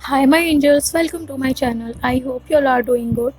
Hi my angels, welcome to my channel. I hope you all are doing good.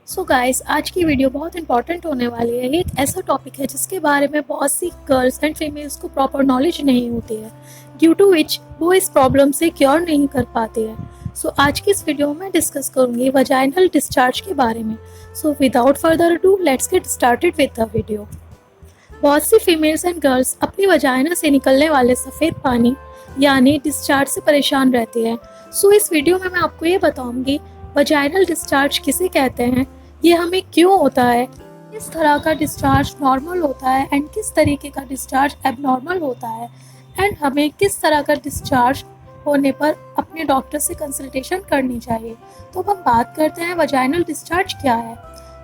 So guys, आज की video बहुत important होने वाली है। ये एक ऐसा टॉपिक है जिसके बारे में बहुत सी गर्ल्स एंड फीमेल्स को प्रॉपर नॉलेज नहीं होती है, ड्यू टू विच वो इस प्रॉब्लम से क्योर नहीं कर पाते हैं। सो आज की इस वीडियो में डिस्कस करूंगी वजाइनल डिस्चार्ज के बारे में। So without further ado, let's get started with the video. बहुत सी फीमेल्स एंड गर्ल्स अपनी वजाइना से निकलने वाले सफ़ेद पानी यानी डिस्चार्ज से परेशान रहती है। सो इस वीडियो में मैं आपको ये बताऊंगी वजाइनल डिस्चार्ज किसे कहते हैं, ये हमें क्यों होता है, किस तरह का डिस्चार्ज नॉर्मल होता है एंड किस तरीके का डिस्चार्ज एबनॉर्मल होता है, एंड हमें किस तरह का डिस्चार्ज होने पर अपने डॉक्टर से कंसल्टेशन करनी चाहिए। तो अब हम बात करते हैं वजाइनल डिस्चार्ज क्या है।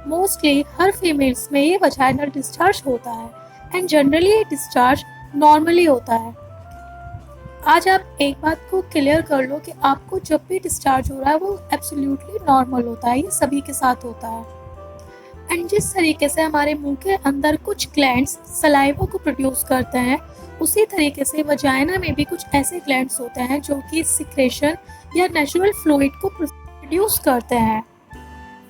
मोस्टली हर फीमेल्स में ये वजाइनल डिस्चार्ज होता है एंड जनरली ये डिस्चार्ज नॉर्मली होता है। आज आप एक बात को क्लियर कर लो कि आपको जब भी डिस्चार्ज हो रहा है वो एब्सोल्युटली नॉर्मल होता है, ये सभी के साथ होता है। एंड जिस तरीके से हमारे मुंह के अंदर कुछ ग्लैंड्स सलाइवा को प्रोड्यूस करते हैं, उसी तरीके से वजाइना में भी कुछ ऐसे ग्लैंड्स होते हैं जो कि सिक्रेशन या नेचुरल फ्लूइड को प्रोड्यूस करते हैं।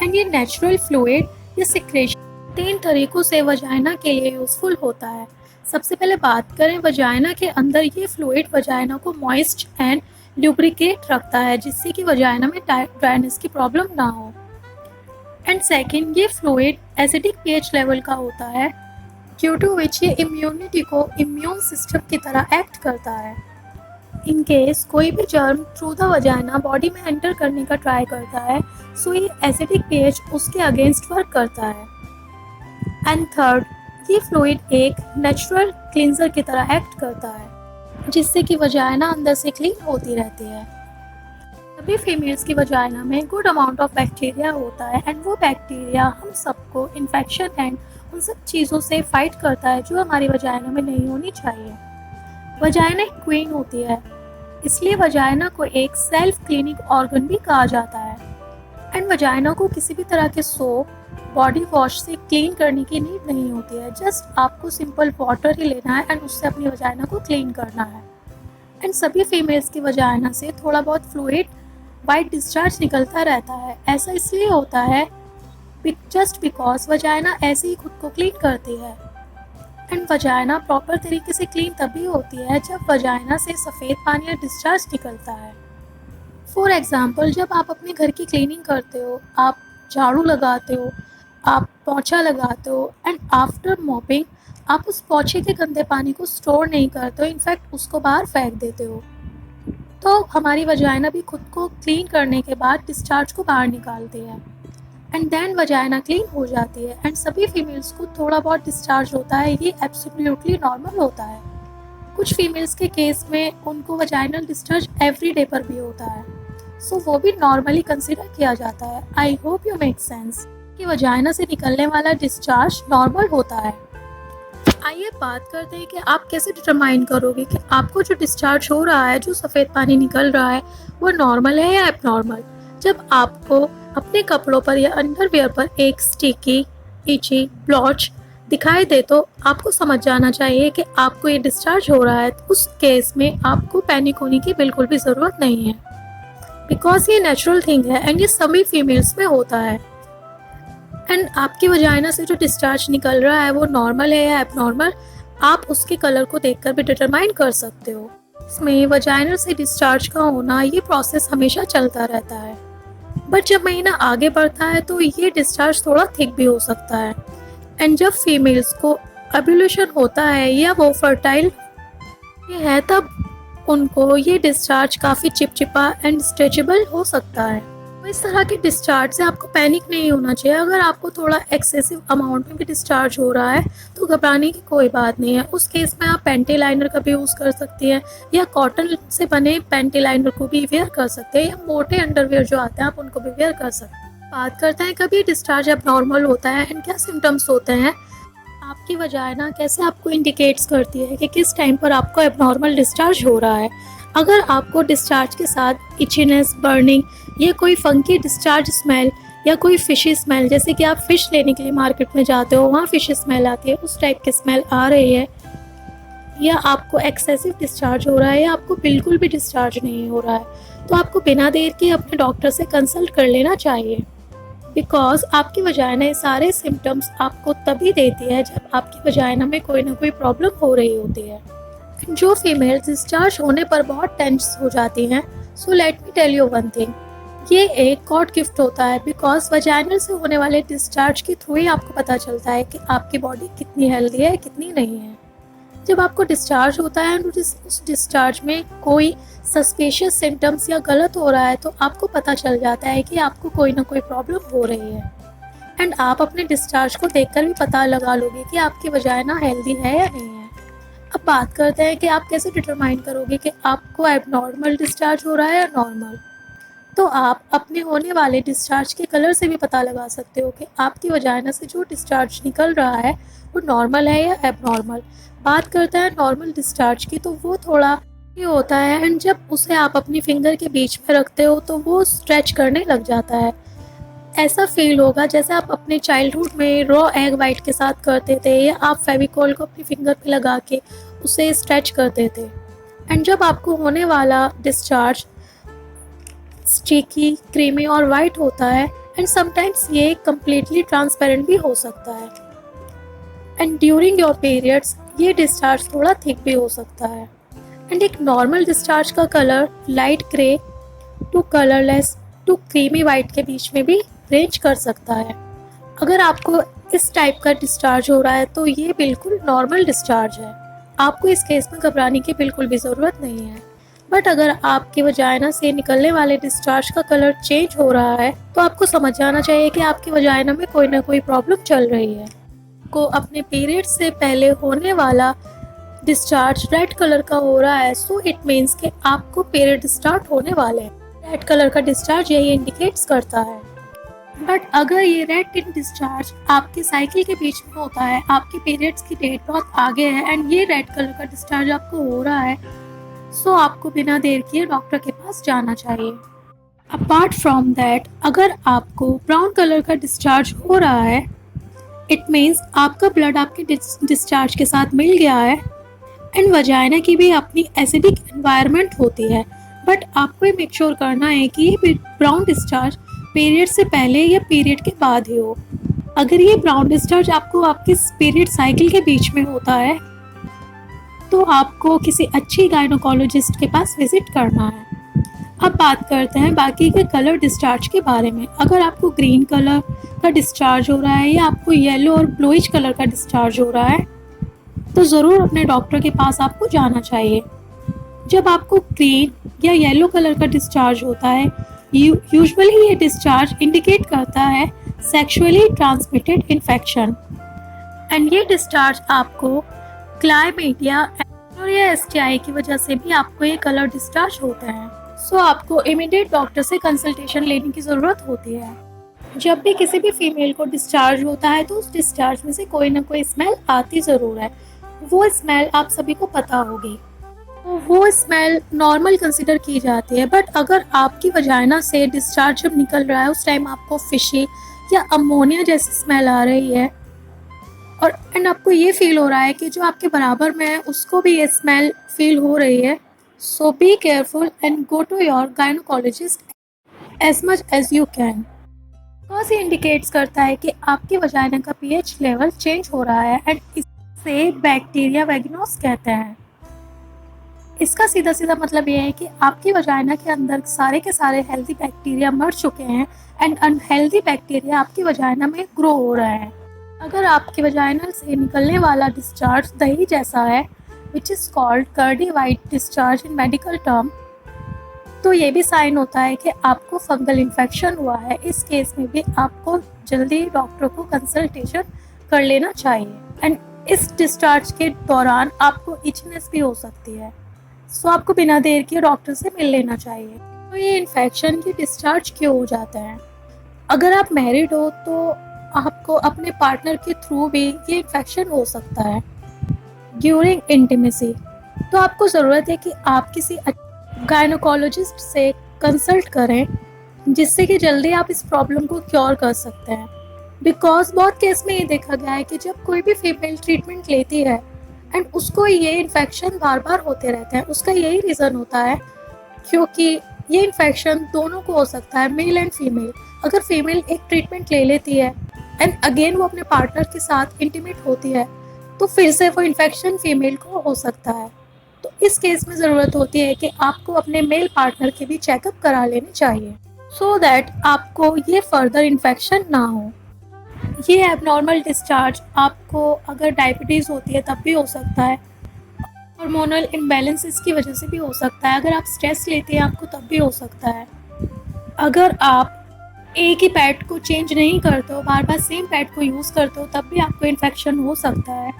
एंड ये नेचुरल फ्लूइड या सिक्रेशन 3 तरीकों से वजाइना के लिए यूजफुल होता है। सबसे पहले बात करें वजाइना के अंदर, ये फ्लूइड वजाइना को मॉइस्ट एंड ल्यूब्रिकेट रखता है जिससे कि वजाइना में ड्राइनेस की प्रॉब्लम ना हो। एंड सेकंड, ये फ्लूइड एसिडिक पीएच लेवल का होता है, ड्यू टू विच ये इम्यूनिटी को इम्यून सिस्टम की तरह एक्ट करता है। इन केस कोई भी germ through the vagina body में एंटर करने का ट्राई करता है, सो ये एसिडिक पीएच उसके अगेंस्ट वर्क करता है। एंड थर्ड, ये फ्लूइड एक नेचुरल क्लींजर की तरह एक्ट करता है जिससे कि वजाइना अंदर से क्लीन होती रहती है। सभी फीमेल्स की वजाइना में गुड अमाउंट ऑफ बैक्टीरिया होता है एंड वो बैक्टीरिया हम सबको इन्फेक्शन एंड उन सब चीज़ों से फाइट करता है जो हमारी वजाइना में नहीं होनी चाहिए। वजाइना एक क्वीन होती है, इसलिए वजाइना को एक सेल्फ क्लीनिंग ऑर्गन भी कहा जाता है। एंड वजाइना को किसी भी तरह के सोप, बॉडी वॉश से क्लीन करने की नीड नहीं होती है। जस्ट आपको सिंपल वाटर ही लेना है एंड उससे अपनी वजाइना को क्लीन करना है। एंड सभी फीमेल्स की वजाइना से थोड़ा बहुत फ्लूइड वाइट डिस्चार्ज निकलता रहता है। ऐसा इसलिए होता है जस्ट बिकॉज वजाइना ऐसे ही खुद को क्लीन करती है। एंड वजाइना प्रॉपर तरीके से क्लीन तभी होती है जब वजाइना से सफ़ेद पानी या डिस्चार्ज निकलता है। फॉर एग्ज़ाम्पल, जब आप अपने घर की क्लीनिंग करते हो, आप झाड़ू लगाते हो, आप पोंछा लगाते हो एंड आफ्टर मॉपिंग आप उस पोंछे के गंदे पानी को स्टोर नहीं करते हो, इनफैक्ट उसको बाहर फेंक देते हो। तो हमारी वजाइना भी खुद को क्लीन करने के बाद डिस्चार्ज को बाहर निकालती है एंड देन वजाइना क्लीन हो जाती है। एंड सभी फीमेल्स को थोड़ा बहुत डिस्चार्ज होता है, ये एब्सोल्युटली नॉर्मल होता है। कुछ फीमेल्स के केस में उनको वजाइनल डिस्चार्ज एवरी डे पर भी होता है, सो वो भी नॉर्मली कंसिडर किया जाता है। आई होप यू मेक सेंस कि वजाइना से निकलने वाला डिस्चार्ज नॉर्मल होता है। आइए बात करते हैं कि आप कैसे डिटरमाइन करोगे कि आपको जो डिस्चार्ज हो रहा है, जो सफ़ेद पानी निकल रहा है, वो नॉर्मल है या एबनॉर्मल। जब आपको अपने कपड़ों पर या अंडरवियर पर एक स्टिकी इची ब्लॉच दिखाई दे तो आपको समझ जाना चाहिए कि आपको ये डिस्चार्ज हो रहा है। उस केस में आपको पैनिक होने की बिल्कुल भी ज़रूरत नहीं है, बिकॉज ये नेचुरल थिंग है एंड ये सभी फीमेल्स में होता है। एंड आपकी वजाइना से जो डिस्चार्ज निकल रहा है वो नॉर्मल है या एबनॉर्मल, आप उसके कलर को देखकर भी डिटरमाइन कर सकते हो। इसमें वजाइना से डिस्चार्ज का होना, ये प्रोसेस हमेशा चलता रहता है, बट जब महीना आगे बढ़ता है तो ये डिस्चार्ज थोड़ा थिक भी हो सकता है। एंड जब फीमेल्स को ओव्यूलेशन होता है या वो फर्टाइल है, तब उनको ये डिस्चार्ज काफ़ी चिपचिपा एंड स्ट्रेचेबल हो सकता है। तो इस तरह के डिस्चार्ज से आपको पैनिक नहीं होना चाहिए। अगर आपको थोड़ा एक्सेसिव अमाउंट में भी डिस्चार्ज हो रहा है तो घबराने की कोई बात नहीं है। उस केस में आप पैंटी लाइनर का भी यूज़ कर सकती हैं या कॉटन से बने पैंटी लाइनर को भी वेयर कर सकते हैं, या मोटे अंडरवियर जो आते हैं आप उनको भी वेयर कर सकते हैं। बात करते हैं कभी डिस्चार्ज अब नॉर्मल होता है एंड क्या सिम्टम्स होते हैं। आपकी वजाइना कैसे आपको इंडिकेट्स करती है कि किस टाइम पर आपको एबनॉर्मल डिस्चार्ज हो रहा है। अगर आपको डिस्चार्ज के साथ इचीनेस, बर्निंग या कोई फंकी डिस्चार्ज स्मेल या कोई फिशी स्मेल, जैसे कि आप फ़िश लेने के लिए मार्केट में जाते हो, वहाँ फ़िश स्मेल आती है, उस टाइप की स्मेल आ रही है, या आपको एक्सेसिव डिस्चार्ज हो रहा है या आपको बिल्कुल भी डिस्चार्ज नहीं हो रहा है, तो आपको बिना देर के अपने डॉक्टर से कंसल्ट कर लेना चाहिए, बिकॉज आपकी वजाइना ये सारे सिम्टम्स आपको तभी देती है जब आपकी वजाइना में कोई ना कोई प्रॉब्लम हो रही होती है। जो फीमेल डिस्चार्ज होने पर बहुत टेंस हो जाती हैं, so let me tell you one thing, ये एक गॉड गिफ्ट होता है, बिकॉज वजाइनल से होने वाले डिस्चार्ज के थ्रू ही आपको पता चलता है कि आपकी बॉडी कितनी हेल्दी है, कितनी नहीं है। जब आपको डिस्चार्ज होता है और उस डिस्चार्ज में कोई सस्पिशियस सिम्टम्स या गलत हो रहा है, तो आपको पता चल जाता है कि आपको कोई ना कोई प्रॉब्लम हो रही है। एंड आप अपने डिस्चार्ज को देखकर भी पता लगा लोगे कि आपकी वजाइना हेल्दी है या नहीं है। अब बात करते हैं कि आप कैसे डिटरमाइन करोगे कि आपको एबनॉर्मल डिस्चार्ज हो रहा है या नॉर्मल। तो आप अपने होने वाले डिस्चार्ज के कलर से भी पता लगा सकते हो कि आपकी वजाइना से जो डिस्चार्ज निकल रहा है वो नॉर्मल है या एबनॉर्मल। बात करते हैं नॉर्मल डिस्चार्ज की, तो वो थोड़ा ये होता है, एंड जब उसे आप अपनी फिंगर के बीच में रखते हो तो वो स्ट्रेच करने लग जाता है। ऐसा फील होगा जैसे आप अपने चाइल्डहुड में रॉ एग वाइट के साथ करते थे, या आप फेविकॉल को अपनी फिंगर पे लगा के उसे स्ट्रेच करते थे। एंड जब आपको होने वाला डिस्चार्ज स्टिकी, क्रीमी और वाइट होता है, एंड समटाइम्स ये कम्प्लीटली ट्रांसपेरेंट भी हो सकता है। एंड ड्यूरिंग योर पीरियड्स ये डिस्चार्ज थोड़ा थिक भी हो सकता है। एंड एक नॉर्मल डिस्चार्ज का colour light grey to colourless to creamy white के बीच में भी रेंज कर सकता है। अगर आपको इस टाइप का डिस्चार्ज हो रहा है तो ये बिल्कुल नॉर्मल डिस्चार्ज है, आपको इस केस में घबराने की बिल्कुल भी ज़रूरत नहीं है। बट अगर आपके वजाइना से निकलने वाले डिस्चार्ज का कलर चेंज हो रहा है तो आपको समझ जाना चाहिए कि आपकी वजाइना में कोई ना कोई प्रॉब्लम चल रही है। को अपने पीरियड से पहले होने वाला डिस्चार्ज रेड कलर का हो रहा है, सो इट मीन्स कि आपको पीरियड स्टार्ट होने वाले हैं। रेड कलर का डिस्चार्ज यही इंडिकेट्स करता है। बट अगर ये रेड टिन डिस्चार्ज आपके साइकिल के बीच में होता है, आपके पीरियड्स की डेट बहुत आगे है, एंड ये रेड कलर का डिस्चार्ज आपको हो रहा है, सो आपको बिना देर किए डॉक्टर के पास जाना चाहिए। अपार्ट फ्रॉम दैट, अगर आपको ब्राउन कलर का डिस्चार्ज हो रहा है, इट मीन्स आपका ब्लड आपके डिस्चार्ज के साथ मिल गया है। एंड वजाइना की भी अपनी एसिडिक एनवायरनमेंट होती है, बट आपको ये मेक श्योर करना है कि ये ब्राउन डिस्चार्ज पीरियड से पहले या पीरियड के बाद ही हो। अगर ये ब्राउन डिस्चार्ज आपको आपके पीरियड साइकिल के बीच में होता है तो आपको किसी अच्छी गायनोकोलॉजिस्ट के पास विजिट करना है। अब बात करते हैं बाकी के कलर डिस्चार्ज के बारे में। अगर आपको ग्रीन कलर का डिस्चार्ज हो रहा है या आपको येलो और ब्लूइश कलर का डिस्चार्ज हो रहा है तो ज़रूर अपने डॉक्टर के पास आपको जाना चाहिए। जब आपको ग्रीन या येलो कलर का डिस्चार्ज होता है, यूजुअली ये डिस्चार्ज इंडिकेट करता है सेक्सुअली ट्रांसमिटेड इन्फेक्शन, एंड ये डिस्चार्ज आपको क्लाइमेडिया या एसटीआई की वजह से भी आपको ये कलर डिस्चार्ज होते हैं। सो आपको इमीडिएट डॉक्टर से कंसल्टेशन लेने की ज़रूरत होती है। जब भी किसी भी फीमेल को डिस्चार्ज होता है तो उस डिस्चार्ज में से कोई ना कोई स्मेल आती ज़रूर है। वो स्मेल आप सभी को पता होगी, तो वो स्मेल नॉर्मल कंसिडर की जाती है। बट अगर आपकी वजाइना से डिस्चार्ज जब निकल रहा है उस टाइम आपको फिशी या अमोनिया जैसी स्मेल आ रही है, और एंड आपको ये फील हो रहा है कि जो आपके बराबर में है उसको भी ये स्मेल फील हो रही है, so be careful and go to your gynaecologist as much as you can. Because ये इंडिकेट्स करता है कि आपकी वजाइना का पीएच लेवल चेंज हो रहा है, एंड इसे बैक्टीरिया वेगिनोस कहते हैं। इसका सीधा सीधा मतलब ये है कि आपकी वजाइना के अंदर सारे के सारे हेल्दी बैक्टीरिया मर चुके हैं, एंड अनहेल्दी बैक्टीरिया आपकी वजाइना में ग्रो हो रहा है। अगर आपकी वजाइना से निकलने वाला डिस्चार्ज दही जैसा है, which is called curdy white discharge in medical term, तो ये भी साइन होता है कि आपको फंगल इन्फेक्शन हुआ है। इस केस में भी आपको जल्दी डॉक्टर को कंसल्टेशन कर लेना चाहिए। एंड इस डिस्चार्ज के दौरान आपको इचनेस भी हो सकती है, सो आपको बिना देर के डॉक्टर से मिल लेना चाहिए। तो ये इन्फेक्शन की डिस्चार्ज क्यों हो जाता है? अगर आप मैरिड हो तो आपको अपने पार्टनर के थ्रू भी ये इन्फेक्शन हो सकता है ड्यूरिंग इंटीमेसी। तो आपको ज़रूरत है कि आप किसी गायनोकोलॉजिस्ट से कंसल्ट करें, जिससे कि जल्दी आप इस प्रॉब्लम को क्योर कर सकते हैं। बिकॉज बहुत केस में ये देखा गया है कि जब कोई भी फीमेल ट्रीटमेंट लेती है एंड उसको ये इन्फेक्शन बार बार होते रहते हैं, उसका यही रीज़न होता है क्योंकि ये इन्फेक्शन दोनों को हो सकता है, मेल एंड फीमेल। अगर फीमेल एक ट्रीटमेंट ले लेती है एंड अगेन वो अपने पार्टनर के साथ इंटीमेट होती है तो फिर से वो इन्फेक्शन फीमेल को हो सकता है। तो इस केस में ज़रूरत होती है कि आपको अपने मेल पार्टनर के भी चेकअप करा लेने चाहिए सो दैट आपको ये फर्दर इन्फेक्शन ना हो। ये एबनॉर्मल डिस्चार्ज आपको अगर डायबिटीज़ होती है तब भी हो सकता है, हार्मोनल इम्बैलेंसेस की वजह से भी हो सकता है, अगर आप स्ट्रेस लेते हैं आपको तब भी हो सकता है, अगर आप एक ही पैड को चेंज नहीं करते हो, बार बार सेम पैड को यूज़ करते हो तब भी आपको इन्फेक्शन हो सकता है।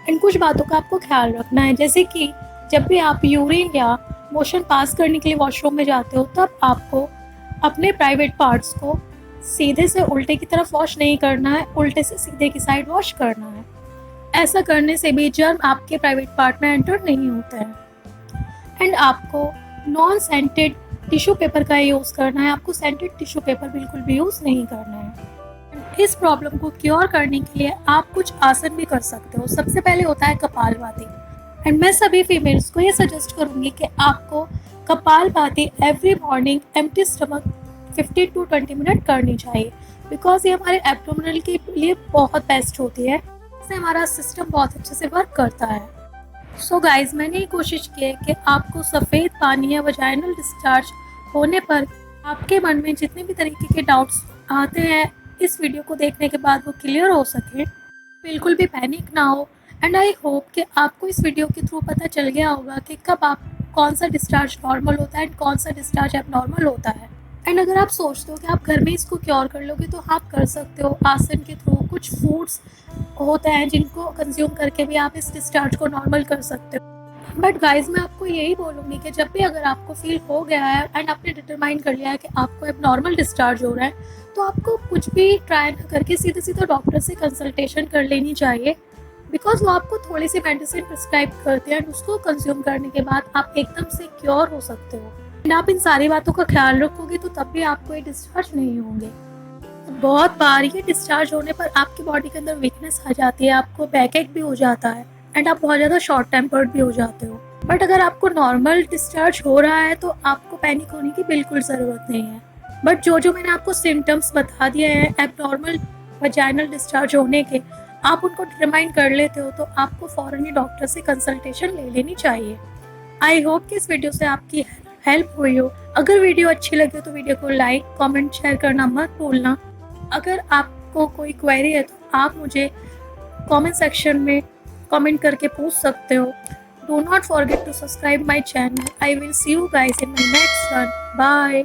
इन कुछ बातों का आपको ख्याल रखना है, जैसे कि जब भी आप यूरिन या मोशन पास करने के लिए वॉशरूम में जाते हो तब आपको अपने प्राइवेट पार्ट्स को सीधे से उल्टे की तरफ वॉश नहीं करना है, उल्टे से सीधे की साइड वॉश करना है। ऐसा करने से भी जर्म आपके प्राइवेट पार्ट में एंटर नहीं होते हैं। एंड आपको नॉन सेंटेड टिश्यू पेपर का यूज़ करना है, आपको सेंटेड टिश्यू पेपर बिल्कुल भी यूज़ नहीं करना है। इस प्रॉब्लम को क्योर करने के लिए आप कुछ आसन भी कर सकते हो। सबसे पहले होता है कपालभाति, एंड मैं सभी फीमेल्स को ये सजेस्ट करूँगी कि आपको kapalbhati every morning empty stomach 15 to 20 minute करनी चाहिए, बिकॉज ये हमारे एब्डोमिनल के लिए बहुत बेस्ट होती है, इससे हमारा सिस्टम बहुत अच्छे से वर्क करता है। सो गाइज, मैंने ये कोशिश की है कि आपको सफ़ेद पानी या वजाइनल डिस्चार्ज होने पर आपके मन में जितने भी तरीके के डाउट्स आते हैं इस वीडियो को देखने के बाद वो क्लियर हो सके, बिल्कुल भी पैनिक ना हो। एंड आई होप कि आपको इस वीडियो के थ्रू पता चल गया होगा कि कब आप कौन सा डिस्चार्ज नॉर्मल होता है एंड कौन सा डिस्चार्ज एबनॉर्मल होता है। एंड अगर आप सोचते हो कि आप घर में इसको क्योर कर लोगे तो आप कर सकते हो आसन के थ्रू। कुछ फूड्स होते हैं जिनको कंज्यूम करके भी आप इस डिस्चार्ज को नॉर्मल कर सकते हो। बट गाइज, मैं आपको यही बोलूँगी कि जब भी अगर आपको फील हो गया है एंड आपने डिटरमाइन कर लिया है कि आपको अब नॉर्मल डिस्चार्ज हो रहा है तो आपको कुछ भी ट्राई ना करके सीधे सीधे डॉक्टर से कंसल्टेशन कर लेनी चाहिए, बिकॉज वो आपको थोड़ी सी मेडिसिन प्रिस्क्राइब करते हैं एंड उसको कंज्यूम करने के बाद आप एकदम से क्योर हो सकते हो। एंड आप इन सारी बातों का ख्याल रखोगे तो तब भी आपको ये डिस्चार्ज नहीं होंगे। बहुत बार ये डिस्चार्ज होने पर आपकी बॉडी के अंदर वीकनेस आ जाती है, आपको बैक एक भी हो जाता है एंड आप बहुत ज़्यादा शॉर्ट टेम्पर्ड भी हो जाते हो। बट अगर आपको नॉर्मल डिस्चार्ज हो रहा है तो आपको पैनिक होने की बिल्कुल ज़रूरत नहीं है। बट जो मैंने आपको सिम्टम्स बता दिए हैं एबनॉर्मल वजाइनल डिस्चार्ज होने के, आप उनको डिटरमाइन कर लेते हो तो आपको फ़ौरन ही डॉक्टर से कंसल्टेशन ले लेनी चाहिए। आई होप कि इस वीडियो से आपकी हेल्प हुई हो। अगर वीडियो अच्छी लगी हो तो वीडियो को लाइक, कमेंट, शेयर करना मत भूलना। अगर आपको कोई क्वेरी है तो आप मुझे कमेंट सेक्शन में कमेंट करके पूछ सकते हो। Do not forget to subscribe my channel. I will see you guys in my next one. Bye.